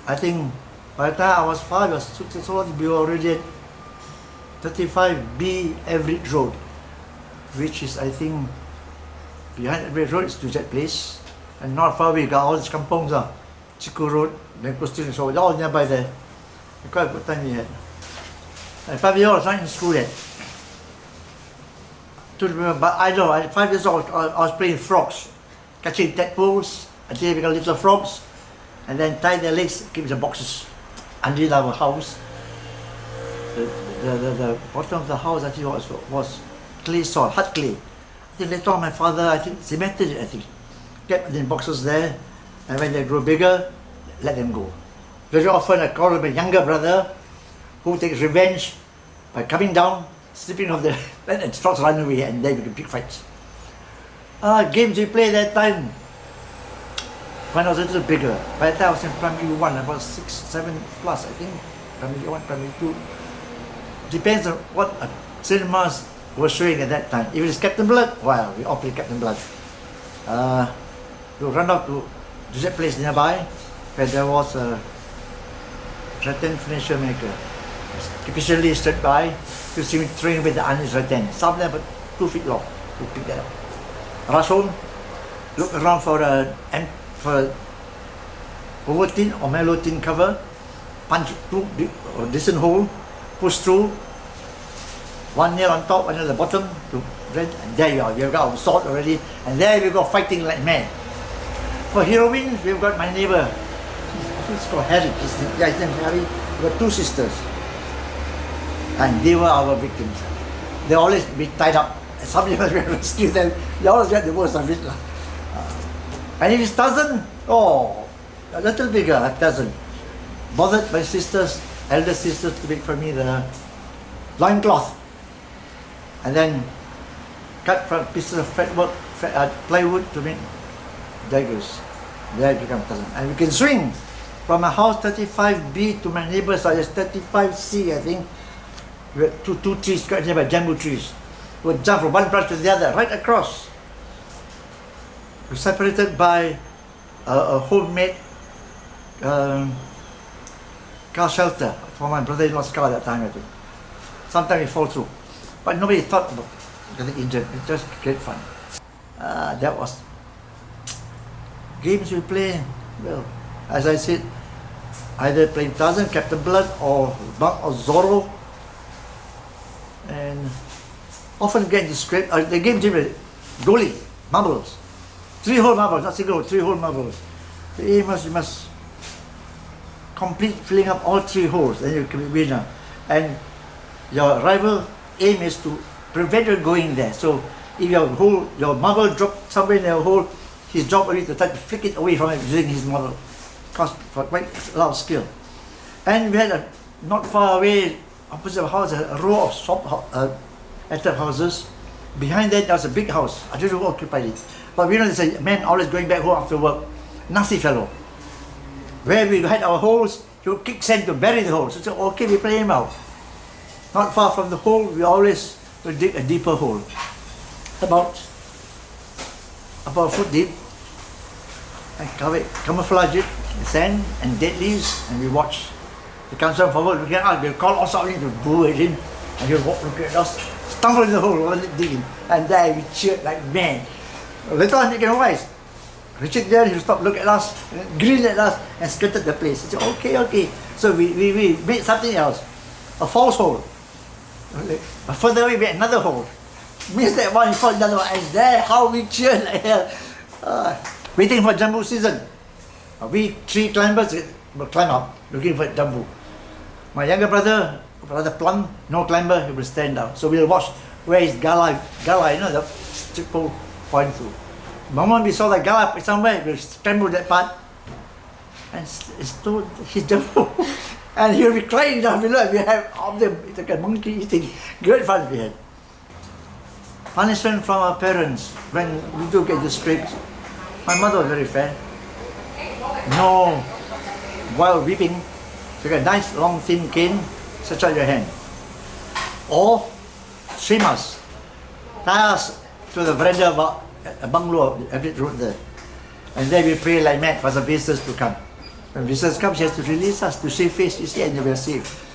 I think by the time I was 5 or 6 years old, we were already at 35B Everett Road, which is, I think, behind Everett Road is Tujet Place, and not far away, got all these kampongs, Chiku Road, then Coastal, so all nearby there. Quite a good time we had. At 5 years old, I was not in school yet. To remember, but I know, at 5 years old, I was playing frogs, catching tadpoles until they become little frogs, and then tie their legs, keep the boxes underneath our house. The bottom of the house, I think, was clay soil, hard clay. I think later on my father, I think, cemented it, I think. Kept the boxes there, and when they grow bigger, let them go. Very often I call my younger brother, who takes revenge by coming down, slipping off the and frogs run away, and then we can pick fights. Games we played that time, when I was a little bigger. By the time I was in primary 1, I was 6, 7 plus, I think. Primary 1, primary 2. Depends on what cinemas were showing at that time. If it's Captain Blood, well, we all play Captain Blood. We'll run out to that place nearby, where there was a rattan furniture maker. Efficiently stood by to see me train with the onions rattan. Some of them were 2 feet long. We pick that up. Rush home, look around for a Ovaltine or Melotine cover, punch through a decent hole, push through, 1 nail on top, 1 nail on the bottom, and there you are, you've got our sword already, and there we go fighting like men. For heroines, we've got my neighbor, it's called Harry, his name Harry, we've got 2 sisters, and they were our victims. They always be tied up, and somebody must rescue them, they always get the worst of it. And if his cousin, a little bigger, a cousin, bothered my sisters, elder sisters, to make for me the loincloth, and then cut from pieces of plywood to make daggers. There it becomes cousin. And we can swing from my house 35B to my neighbor's house, 35C, I think. We had two trees quite nearby, bamboo trees. We would jump from one branch to the other, right across. We're separated by a homemade car shelter for my brother-in-law's car that time, I think. Sometimes we fall through. But nobody thought about getting injured. It's just great fun. That was games we play. Well, as I said, either playing Tarzan, Captain Blood, or Zorro. And often get into scrape. The game with goalie, marbles. 3-hole marbles, not single hole, 3-hole marbles. The aim was you must complete filling up all 3 holes, then you can be winner. And your rival aim is to prevent you going there. So if your marble dropped somewhere in your hole, his job will be to try to flick it away from it using his marble. Cost for quite a lot of skill. And we had not far away, opposite our house, a row of attic houses. Behind that there was a big house. I don't know who occupied it. But we know there's a man always going back home after work. Nasty fellow. Where we had our holes, he would kick sand to bury the holes. So we said, okay, we play him out. Not far from the hole, we always would dig a deeper hole. About a foot deep. And camouflage it with sand and dead leaves, and we watch. He comes down forward, looking at us, we'll call us out to boo at him, and he'll walk looking at us, stumble in the hole while digging, and there we cheered like men. Later on, he came wise. Richard there, he'll stop, look at us, grin at us, and skirted the place. He said, okay. So we made something else, a false hole. But further away, we had another hole. Missed that one, he found another one, and there, how we cheered like hell. Waiting for jambu season. We 3 climbers will climb up, looking for jambu. My younger brother Plum, no climber, he will stand down. So we'll watch where is Gala, the stick pole point through. The moment we saw the Gala somewhere, we'll scramble that part and stole his jambu. And he'll be crying down below, and we have all them, it's like a monkey eating. Great fun we had. Punishment from our parents when we do get the scrapes. My mother was very fair. No, while weeping, take a nice long thin cane, stretch out your hand. Or swim us, tie us to the veranda of a bungalow, Everett Road there. And there we pray like mad for the visitors to come. When visitors come, she has to release us to save face, you see, and we're safe.